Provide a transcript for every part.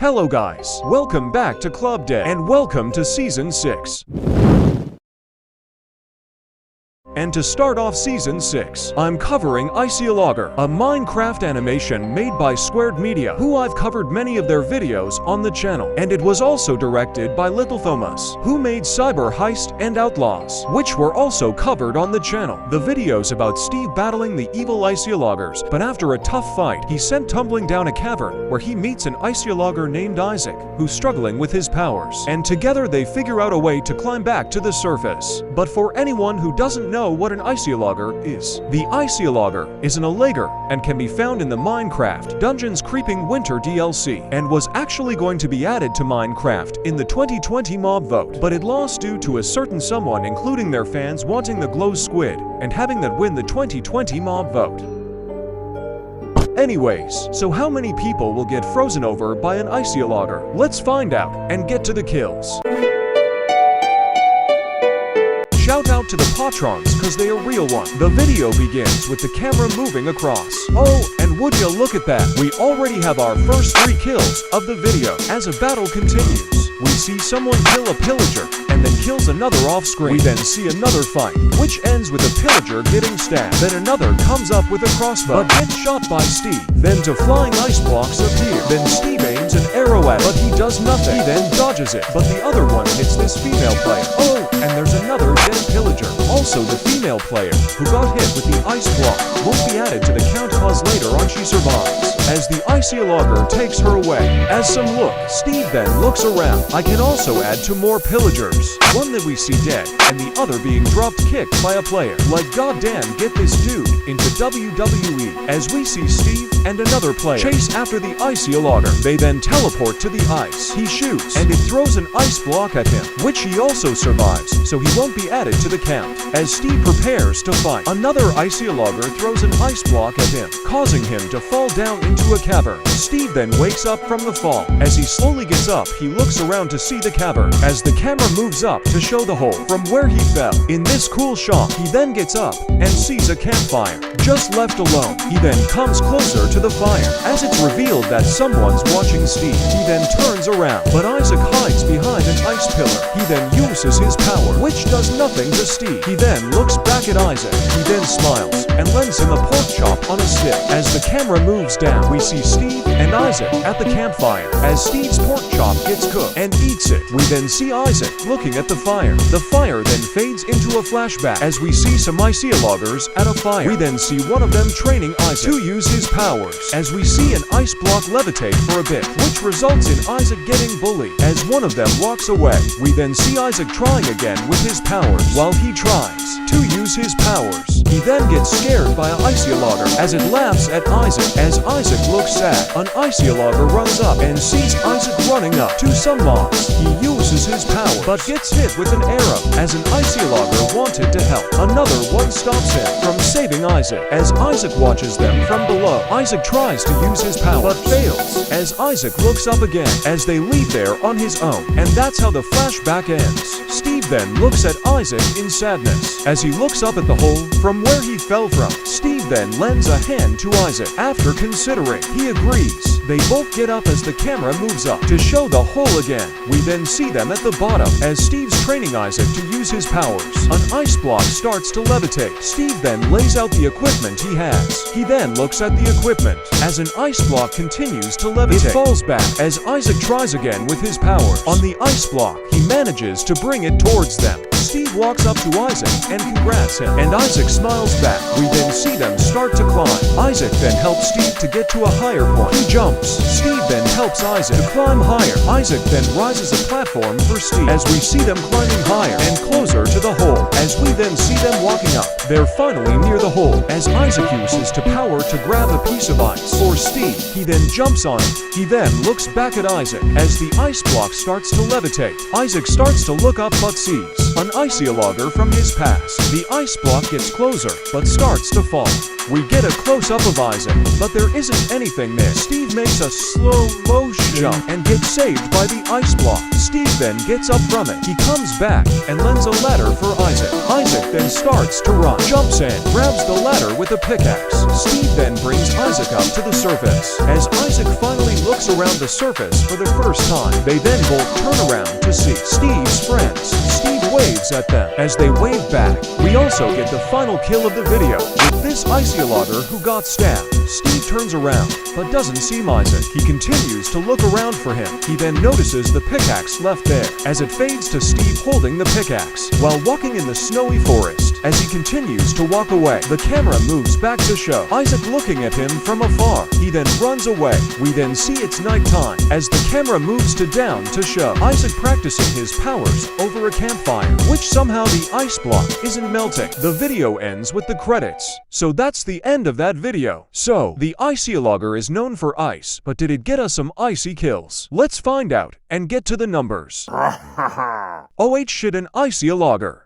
Hello guys, welcome back to Club Day and welcome to Season 6. And to start off Season 6, I'm covering Iceologer, a Minecraft animation made by Squared Media, who I've covered many of their videos on the channel. And it was also directed by Little Thomas, who made Cyber Heist and Outlaws, which were also covered on the channel. The video's about Steve battling the evil Iceologers, but after a tough fight, he's sent tumbling down a cavern, where he meets an Iceologer named Isaac, who's struggling with his powers. And together they figure out a way to climb back to the surface. But for anyone who doesn't know what an Iceologer is, the Iceologer is an Allager and can be found in the Minecraft Dungeons Creeping Winter DLC, and was actually going to be added to Minecraft in the 2020 mob vote, but it lost due to a certain someone, including their fans, wanting the glow squid and having that win the 2020 mob vote. Anyways, so how many people will get frozen over by an Iceologer? Let's find out and get to the kills. Shout out to the patrons, cause they a real one. The video begins with the camera moving across. Oh, and would you look at that, we already have our first 3 kills of the video. As a battle continues, we see someone kill a pillager, and then kills another off screen. We then see another fight, which ends with a pillager getting stabbed. Then another comes up with a crossbow, but gets shot by Steve. Then 2 flying ice blocks appear. Then Steve aims an arrow at it, but he does nothing. He then dodges it, but the other one hits this female player. Oh, and there's another dead pillager. Also, the female player, who got hit with the ice block, won't be added to the count cause later on she survives, as the Iceologer takes her away. As some look, Steve then looks around. I can also add 2 more pillagers, one that we see dead, and the other being dropped kicked by a player. Like goddamn, get this dude into WWE, as we see Steve and another player chase after the Iceologer. They then teleport to the ice. He shoots, and it throws an ice block at him, which he also survives, so he won't be added to the count. As Steve prepares to fight, another Iceologer throws an ice block at him, causing him to fall down into a cavern. Steve then wakes up from the fall. As he slowly gets up, he looks around to see the cavern, as the camera moves up to show the hole from where he fell. In this cool shot, he then gets up and sees a campfire. Just left alone, he then comes closer to the fire. As it's revealed that someone's watching Steve, he then turns around, but Isaac hides behind an ice pillar. He then uses his power, which does nothing to Steve. He then looks back at Isaac. He then smiles and lends him a pork chop on a stick. As the camera moves down, we see Steve and Isaac at the campfire. As Steve's pork chop gets cooked and eats it, we then see Isaac looking at the fire. The fire then fades into a flashback, as we see some Iceologers at a fire. We then see one of them training Isaac to use his powers, as we see an ice block levitate for a bit, which results in Isaac getting bullied. As one of them walks away, we then see Isaac trying again with his powers. While he tries to use his powers, he then gets scared by an Iceologer, as it laughs at Isaac. As Isaac looks sad, an Iceologer runs up and sees Isaac running up to some mobs. He uses his power, but gets hit with an arrow, as an Iceologer wanted to help. Another one stops him from saving Isaac. As Isaac watches them from below, Isaac tries to use his power, but fails, as Isaac looks up again, as they leave there on his own. And that's how the flashback ends. Steve then looks at Isaac in sadness. As he looks up at the hole from where he fell from, Steve then lends a hand to Isaac. After considering, he agrees. They both get up as the camera moves up to show the hole again. We then see them at the bottom, as Steve's training Isaac to use his powers. An ice block starts to levitate. Steve then lays out the equipment he has. He then looks at the equipment. As an ice block continues to levitate, it falls back, as Isaac tries again with his powers. On the ice block, he manages to bring it towards them. Steve walks up to Isaac and congrats him, and Isaac smiles back. We then see them start to climb. Isaac then helps Steve to get to a higher point. He jumps. Steve then helps Isaac to climb higher. Isaac then rises a platform for Steve, as we see them climbing higher and closer to the hole. As we then see them walking up, they're finally near the hole, as Isaac uses to power to grab a piece of ice for Steve. He then jumps on it. He then looks back at Isaac, as the ice block starts to levitate. Isaac starts to look up but sees an Iceologer from his past. The ice block gets closer, but starts to fall. We get a close-up of Isaac, but there isn't anything there. Steve makes a slow motion jump and gets saved by the ice block. Steve then gets up from it. He comes back and lends a ladder for Isaac. Isaac then starts to run, jumps in, grabs the ladder with a pickaxe. Steve then brings Isaac up to the surface. As Isaac finally looks around the surface for the first time, they then both turn around to see Steve's friends. Steve waves at them as they wave back. We also get the final kill of the video with this Iceologer who got stabbed. Steve turns around but doesn't see Isaac. He continues to look around for him. He then notices the pickaxe left there as it fades to Steve holding the pickaxe while walking in the snowy forest. As he continues to walk away, the camera moves back to show Isaac looking at him from afar. He then runs away. We then see it's nighttime as the camera moves to down to show Isaac practicing his powers over a campfire, which somehow the ice block isn't melting. The video ends with the credits. So that's the end of that video. So, the Iceologer is known for ice, but did it get us some icy kills? Let's find out and get to the numbers. OH shit an Iceologer.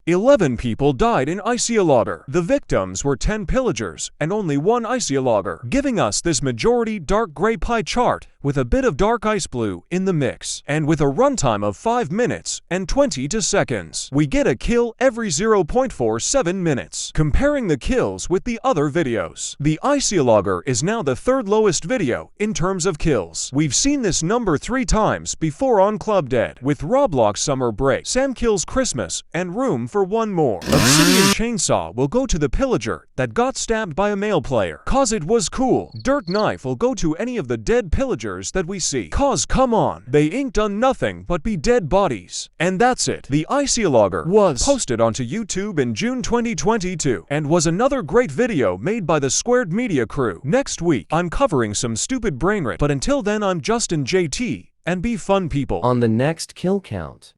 11 people died in Iceologer. The victims were 10 pillagers and only 1 Iceologer, giving us this majority dark gray pie chart with a bit of dark ice blue in the mix. And with a runtime of 5 minutes and 22 seconds, we get a kill every 0.47 minutes. Comparing the kills with the other videos, the Iceologer is now the 3rd lowest video in terms of kills. We've seen this number 3 times before on Club Dead, with Roblox Summer Break, Sam Kills Christmas, and room for one more. Obsidian Chainsaw will go to the pillager that got stabbed by a male player, cause it was cool. Dirt Knife will go to any of the dead pillagers that we see, cause come on, they ain't done nothing but be dead bodies. And that's it. The Iceologer was posted onto YouTube in June 2022 and was another great video made by the Squared Media crew. Next week, I'm covering some stupid brain rot, but until then I'm Justin JT, and be fun people. On the next kill count.